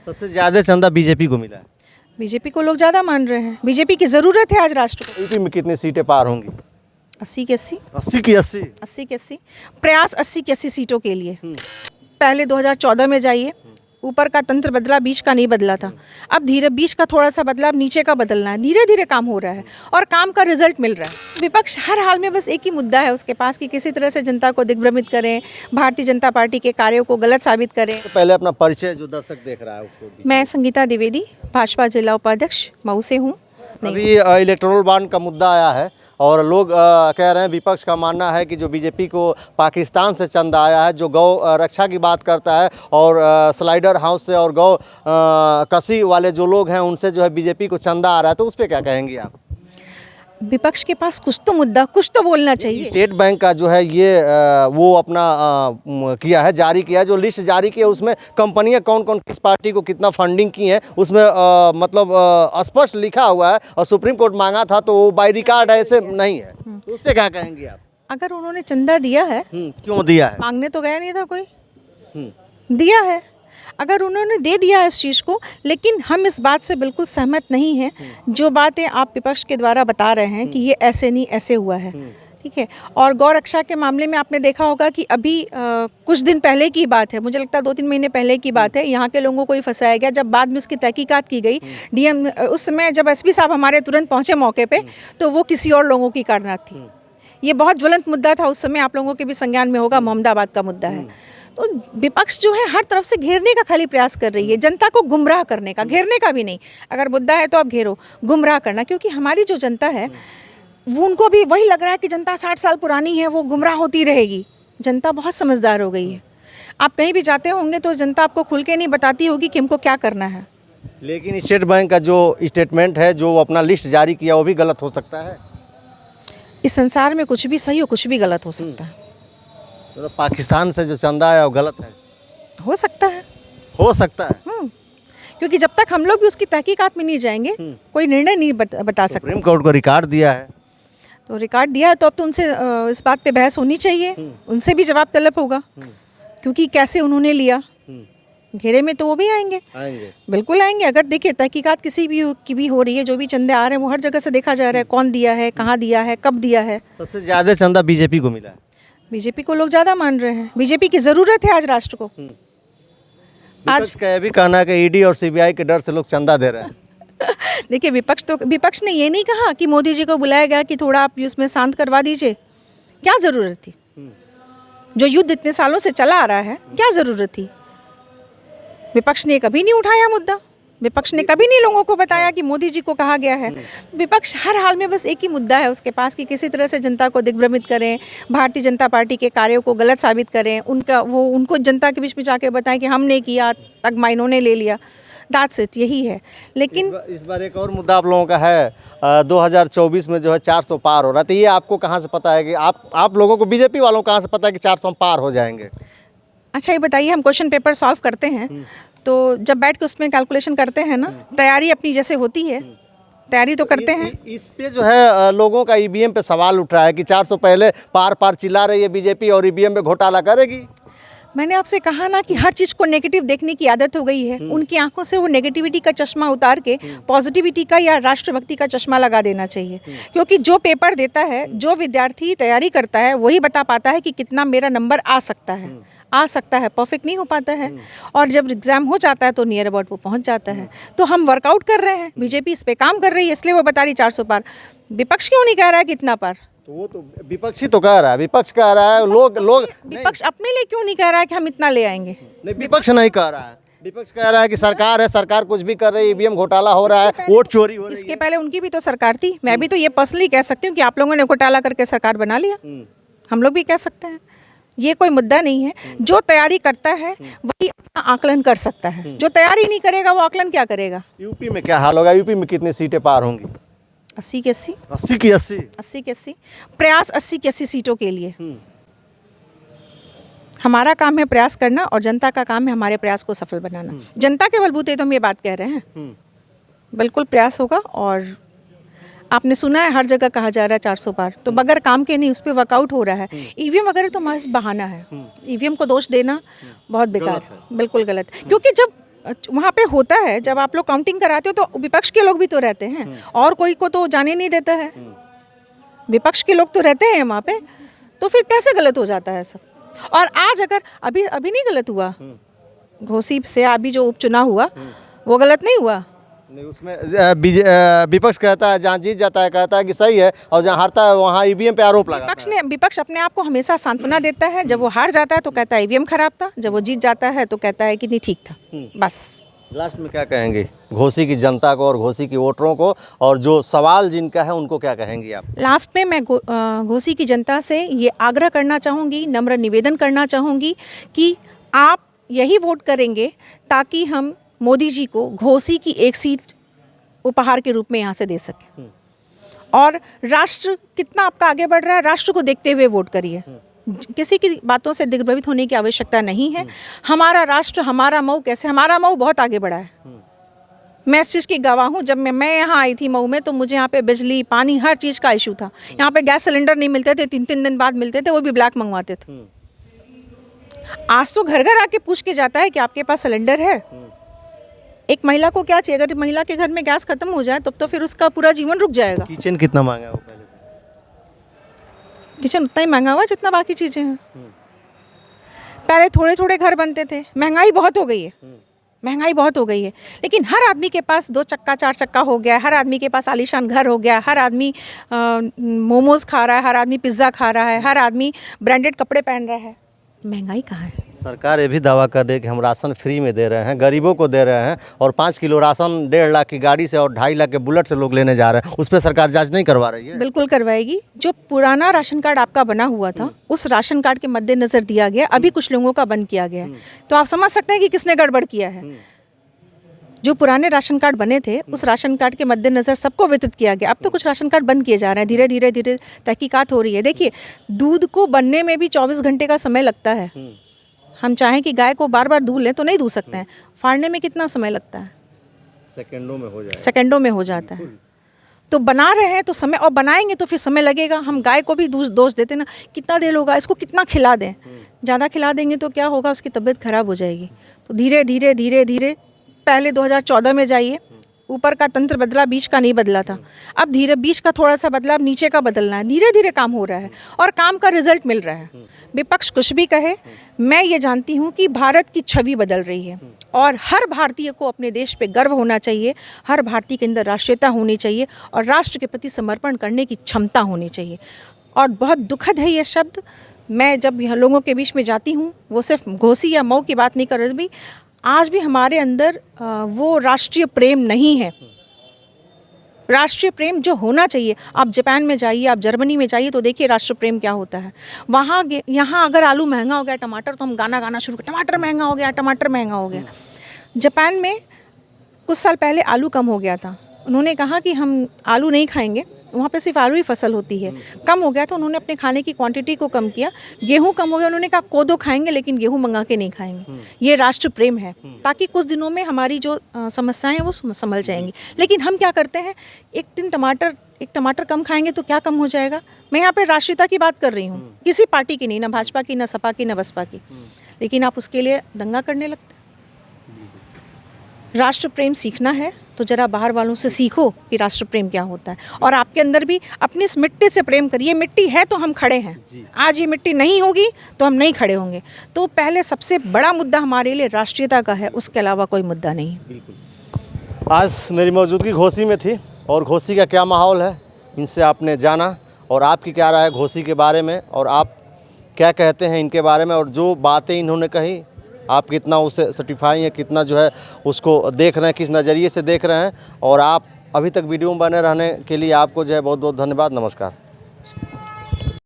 सबसे ज्यादा चंदा बीजेपी को मिला है। बीजेपी को लोग ज़्यादा मान रहे हैं। बीजेपी की ज़रूरत है आज राष्ट्र को। यूपी में कितनी सीटें पार होंगी? 80 की 80, 80 की 80। 80 की 80 प्रयास 80 की 80 सीटों के लिए। पहले 2014 में जाइए, ऊपर का तंत्र बदला, बीच का नहीं बदला था। अब धीरे बीच का थोड़ा सा बदला, अब नीचे का बदलना है। धीरे धीरे काम हो रहा है और काम का रिजल्ट मिल रहा है। विपक्ष हर हाल में बस एक ही मुद्दा है उसके पास कि किसी तरह से जनता को दिग्भ्रमित करें, भारतीय जनता पार्टी के कार्यों को गलत साबित करें। तो पहले अपना परिचय जो दर्शक देख रहा है उसको दीजिए। मैं संगीता द्विवेदी, भाजपा जिला उपाध्यक्ष मऊ से हूँ। अभी इलेक्टोरल बॉन्ड का मुद्दा आया है और लोग कह रहे हैं, विपक्ष का मानना है कि जो बीजेपी को पाकिस्तान से चंदा आया है, जो गौ रक्षा की बात करता है और स्लाइडर हाउस से और गौ कसी वाले जो लोग हैं उनसे जो है बीजेपी को चंदा आ रहा है, तो उस पर क्या कहेंगी आप? विपक्ष के पास कुछ तो मुद्दा, कुछ तो बोलना चाहिए। स्टेट बैंक का जो है ये वो अपना किया है, जारी किया है, जो लिस्ट जारी की है उसमें कंपनियां कौन कौन किस पार्टी को कितना फंडिंग की है उसमें मतलब स्पष्ट लिखा हुआ है और सुप्रीम कोर्ट मांगा था तो वो बाय रिकॉर्ड ऐसे नहीं है, तो उस पर क्या कहेंगे आप? अगर उन्होंने चंदा दिया है, क्यों दिया है? मांगने तो गया नहीं था कोई, दिया है। अगर उन्होंने दे दिया है इस चीज़ को, लेकिन हम इस बात से बिल्कुल सहमत नहीं हैं जो बातें आप विपक्ष के द्वारा बता रहे हैं कि ये ऐसे नहीं ऐसे हुआ है, ठीक है। और गौ रक्षा के मामले में आपने देखा होगा कि अभी कुछ दिन पहले की बात है, मुझे लगता है 2-3 महीने पहले की बात है, यहाँ के लोगों को ही फंसाया गया। जब बाद में उसकी तहकीकात की गई, डीएम उस समय जब एसपी साहब हमारे तुरंत पहुँचे मौके पर, तो वो किसी और लोगों की कारनात थी। ये बहुत ज्वलंत मुद्दा था उस समय, आप लोगों के भी संज्ञान में होगा, मोहम्मदाबाद का मुद्दा है। तो विपक्ष जो है हर तरफ से घेरने का खाली प्रयास कर रही है, जनता को गुमराह करने का, घेरने का भी नहीं। अगर मुद्दा है तो आप घेरो, गुमराह करना, क्योंकि हमारी जो जनता है वो उनको भी वही लग रहा है कि जनता 60 साल पुरानी है, वो गुमराह होती रहेगी। जनता बहुत समझदार हो गई है। आप कहीं भी जाते होंगे तो जनता आपको खुल के नहीं बताती होगी कि हमको क्या करना है। लेकिन स्टेट बैंक का जो स्टेटमेंट है, जो अपना लिस्ट जारी किया, वो भी गलत हो सकता है। इस संसार में कुछ भी सही हो, कुछ भी गलत हो सकता है। तो पाकिस्तान से जो चंदा आया वो गलत है? हो सकता है, हो सकता है। क्योंकि जब तक हम लोग भी उसकी तहकीकात में नहीं जाएंगे कोई निर्णय नहीं बता सकते। सुप्रीम कोर्ट को रिकॉर्ड दिया है, तो रिकॉर्ड दिया है तो अब तो उनसे इस बात पे बहस होनी चाहिए, उनसे भी जवाब तलब होगा, क्योंकि कैसे उन्होंने लिया। घेरे में तो वो भी आएंगे, बिल्कुल आएंगे। अगर देखिए तहकीकात किसी भी की भी हो रही है, जो भी चंदे आ रहे हैं वो हर जगह से देखा जा रहा है, कौन दिया है, कहाँ दिया है, कब दिया है। सबसे ज्यादा चंदा बीजेपी को मिला है। बीजेपी को लोग ज़्यादा मान रहे हैं। बीजेपी की ज़रूरत है आज राष्ट्र को। आज का ये भी कहना है कि ईडी और सीबीआई के डर से लोग चंदा दे रहे हैं। देखिए विपक्ष ने ये नहीं कहा कि मोदी जी को बुलाया गया कि थोड़ा आप उसमें शांत करवा दीजिए। क्या ज़रूरत थी? जो युद्ध इतने सालों से चला आ रहा है, क्या ज़रूरत थी? विपक्ष ने कभी नहीं उठाया मुद्दा, विपक्ष ने कभी नहीं लोगों को बताया कि मोदी जी को कहा गया है। विपक्ष हर हाल में बस एक ही मुद्दा है उसके पास कि किसी तरह से जनता को दिग्भ्रमित करें, भारतीय जनता पार्टी के कार्यों को गलत साबित करें, उनको जनता के बीच में जाके बताएं कि हमने किया, तगमा इन्होंने ले लिया। दैट्स इट, यही है। लेकिन इस बार एक और मुद्दा आप लोगों का है, 2024 में जो है 400 पार हो रहा है, तो ये आपको कहाँ से पता है कि आप लोगों को, बीजेपी वालों को कहाँ से पता है कि 400 पार हो जाएंगे? अच्छा ये बताइए, हम क्वेश्चन पेपर सॉल्व करते हैं तो जब बैठ के उसमें कैलकुलेशन करते हैं ना, तैयारी अपनी जैसे होती है, तैयारी तो करते हैं। इस पे जो है लोगों का ईवीएम पे सवाल उठ रहा है कि 400 पहले पार चिल्ला रही है बीजेपी और ईवीएम में घोटाला करेगी। मैंने आपसे कहा ना कि हर चीज़ को नेगेटिव देखने की आदत हो गई है। उनकी आंखों से वो नेगेटिविटी का चश्मा उतार के पॉजिटिविटी का या राष्ट्रभक्ति का चश्मा लगा देना चाहिए, क्योंकि जो पेपर देता है, जो विद्यार्थी तैयारी करता है, वही बता पाता है कि कितना मेरा नंबर आ सकता है, परफेक्ट नहीं हो पाता है। और जब एग्ज़ाम हो जाता है तो नियर अबाउट वो पहुंच जाता है। तो हम वर्कआउट कर रहे हैं, बीजेपी इस पे काम कर रही है, इसलिए वो बता रही 400 पार। विपक्ष क्यों नहीं कह रहा है कितना पार? तो वो तो विपक्ष ही तो कह रहा है, विपक्ष कह रहा है। लोग विपक्ष अपने लिए क्यों नहीं कह रहा है कि हम इतना ले आएंगे? नहीं, विपक्ष नहीं कह रहा है। विपक्ष कह रहा है कि सरकार है, सरकार कुछ भी कर रही है, ईवीएम घोटाला हो रहा है, वोट चोरी हो रही है। इसके पहले उनकी भी तो सरकार थी। मैं भी तो ये पर्सनली कह सकती हूँ कि आप लोगों ने घोटाला करके सरकार बना लिया, हम लोग भी कह सकते हैं। ये कोई मुद्दा नहीं है। जो तैयारी करता है वही अपना आकलन कर सकता है, जो तैयारी नहीं करेगा वो आकलन क्या करेगा? यूपी में क्या हाल होगा? यूपी में कितनी सीटें पार होंगी? 80 की 80, 80 की 80, 80 की 80 प्रयास 80 की 80 सीटों के लिए। हमारा काम है प्रयास करना और जनता का काम है हमारे प्रयास को सफल बनाना। जनता के बलबूते तो हम ये बात कह रहे हैं, बिल्कुल प्रयास होगा। और आपने सुना है हर जगह कहा जा रहा है 400 पार, तो बगैर काम के नहीं, उस पर वर्कआउट हो रहा है। ईवीएम वगैरह तो महज बहाना है। ईवीएम को दोष देना बहुत बेकार है, बिल्कुल गलत है। क्योंकि जब वहाँ पे होता है, जब आप लोग काउंटिंग कराते हो तो विपक्ष के लोग भी तो रहते हैं, और कोई को तो जाने नहीं देता है, विपक्ष के लोग तो रहते हैं वहाँ पे, तो फिर कैसे गलत हो जाता है सब। और आज अगर अभी अभी नहीं गलत हुआ, घोसी से अभी जो उपचुनाव हुआ वो गलत नहीं हुआ। नहीं, उसमें विपक्ष कहता है, जहाँ जीत जाता है कहता है कि सही है, और जहाँ हारता है वहाँ ईवीएम पे आरोप लगाता है। विपक्ष अपने आप को हमेशा सांत्वना देता है, जब वो हार जाता है तो कहता है ईवीएम खराब था, जब वो जीत जाता है तो कहता है कि नहीं ठीक था। बस लास्ट में क्या कहेंगे घोसी की जनता को और घोसी की वोटरों को, और जो सवाल जिनका है उनको क्या कहेंगी आप? लास्ट में मैं घोसी की जनता से ये आग्रह करना चाहूँगी, नम्र निवेदन करना चाहूँगी कि आप यही वोट करेंगे ताकि हम मोदी जी को घोसी की एक सीट उपहार के रूप में यहाँ से दे सकें। और राष्ट्र कितना आपका आगे बढ़ रहा है, राष्ट्र को देखते हुए वोट करिए। किसी की बातों से दिग्भ्रमित होने की आवश्यकता नहीं है। हमारा राष्ट्र, हमारा मऊ कैसे, हमारा मऊ बहुत आगे बढ़ा है। मैं इस चीज़ की गवाह हूँ। जब मैं यहाँ आई थी मऊ में तो मुझे यहाँ पे बिजली, पानी, हर चीज़ का इशू था। यहाँ पे गैस सिलेंडर नहीं मिलते थे, 3-3 दिन बाद मिलते थे, वो भी ब्लैक मंगवाते थे। आज तो घर घर आके पूछ के जाता है कि आपके पास सिलेंडर है। एक महिला को क्या चाहिए, अगर महिला के घर में गैस खत्म हो जाए तब तो फिर उसका पूरा जीवन रुक जाएगा। किचन कितना महंगा है वो पहले? किचन उतना ही महंगा हुआ जितना बाकी चीज़ें हैं। पहले थोड़े थोड़े घर बनते थे, महंगाई बहुत हो गई है, महंगाई बहुत हो गई है। लेकिन हर आदमी के पास 2 चक्का 4 चक्का हो गया, हर आदमी के पास आलीशान घर हो गया, हर आदमी मोमोज खा रहा है, हर आदमी पिज़्ज़ा खा रहा है, हर आदमी ब्रांडेड कपड़े पहन रहा है। महंगाई कहाँ है? सरकार ये भी दावा कर रही है कि हम राशन फ्री में दे रहे हैं, गरीबों को दे रहे हैं, और 5 किलो राशन 1.5 लाख की गाड़ी से और 2.5 लाख के बुलेट से लोग लेने जा रहे हैं। उस पर सरकार जांच नहीं करवा रही है? बिल्कुल करवाएगी। जो पुराना राशन कार्ड आपका बना हुआ था, उस राशन कार्ड के मद्देनजर दिया गया, अभी कुछ लोगों का बंद किया गया है। तो आप समझ सकते हैं कि किसने गड़बड़ किया है। जो पुराने राशन कार्ड बने थे, उस राशन कार्ड के मद्देनजर सबको वितरित किया गया। अब तो कुछ राशन कार्ड बंद किए जा रहे हैं, धीरे धीरे धीरे तहकीकात हो रही है। देखिए, दूध को बनने में भी 24 घंटे का समय लगता है। हम चाहें कि गाय को बार बार दूध लें तो नहीं दूध सकते हैं, फाड़ने में कितना समय लगता है? सेकंडों में हो जाए, सेकंडों में हो जाता है। तो बना रहे हैं तो समय, और बनाएंगे तो फिर समय लगेगा। हम गाय को भी दोष देते ना, कितना देर होगा, इसको कितना खिला दें। ज़्यादा खिला देंगे तो क्या होगा, उसकी तबीयत खराब हो जाएगी। तो धीरे धीरे धीरे धीरे, पहले 2014 में जाइए, ऊपर का तंत्र बदला, बीच का नहीं बदला था। अब धीरे बीच का थोड़ा सा बदला, अब नीचे का बदलना है। धीरे धीरे काम हो रहा है और काम का रिजल्ट मिल रहा है। विपक्ष कुछ भी कहे, मैं ये जानती हूँ कि भारत की छवि बदल रही है और हर भारतीय को अपने देश पे गर्व होना चाहिए, हर भारतीय के अंदर राष्ट्रीयता होनी चाहिए और राष्ट्र के प्रति समर्पण करने की क्षमता होनी चाहिए। और बहुत दुखद है ये शब्द, मैं जब यहाँ लोगों के बीच में जाती हूँ, वो सिर्फ घोसी या मऊ की बात नहीं कर रही भी, आज भी हमारे अंदर वो राष्ट्रीय प्रेम नहीं है। राष्ट्रीय प्रेम जो होना चाहिए, आप जापान में जाइए, आप जर्मनी में जाइए तो देखिए राष्ट्रीय प्रेम क्या होता है। वहाँ यहाँ अगर आलू महंगा हो गया, टमाटर, तो हम गाना शुरू कर, टमाटर महंगा हो गया, टमाटर महंगा हो गया। जापान में कुछ साल पहले आलू कम हो गया था, उन्होंने कहा कि हम आलू नहीं खाएंगे, वहाँ पे सिर्फ आलू ही फसल होती है। कम हो गया तो उन्होंने अपने खाने की क्वांटिटी को कम किया। गेहूं कम हो गया, उन्होंने कहा कोदो खाएंगे लेकिन गेहूं मंगा के नहीं खाएंगे। ये राष्ट्र प्रेम है, ताकि कुछ दिनों में हमारी जो समस्याएं हैं वो संभल जाएंगी। लेकिन हम क्या करते हैं, एक टमाटर कम खाएंगे तो क्या कम हो जाएगा। मैं यहाँ पे राष्ट्रीयता की बात कर रही हूँ, किसी पार्टी की नहीं, ना भाजपा की, ना सपा की, ना बसपा की। लेकिन आप उसके लिए दंगा करने लगते हैं। राष्ट्र प्रेम सीखना है तो जरा बाहर वालों से सीखो कि राष्ट्र प्रेम क्या होता है, और आपके अंदर भी अपनी इस मिट्टी से प्रेम करिए। मिट्टी है तो हम खड़े हैं, आज ये मिट्टी नहीं होगी तो हम नहीं खड़े होंगे। तो पहले सबसे बड़ा मुद्दा हमारे लिए राष्ट्रीयता का है, उसके अलावा कोई मुद्दा नहीं। बिल्कुल। आज मेरी मौजूदगी घोसी में थी और घोसी का क्या माहौल है इनसे आपने जाना, और आपकी क्या राय है घोसी के बारे में, और आप क्या कहते हैं इनके बारे में, और जो बातें इन्होंने कही आप कितना उसे सर्टिफाई हैं, कितना जो है उसको देख रहे हैं, किस नज़रिए से देख रहे हैं। और आप अभी तक वीडियो में बने रहने के लिए आपको जो है बहुत बहुत धन्यवाद। नमस्कार।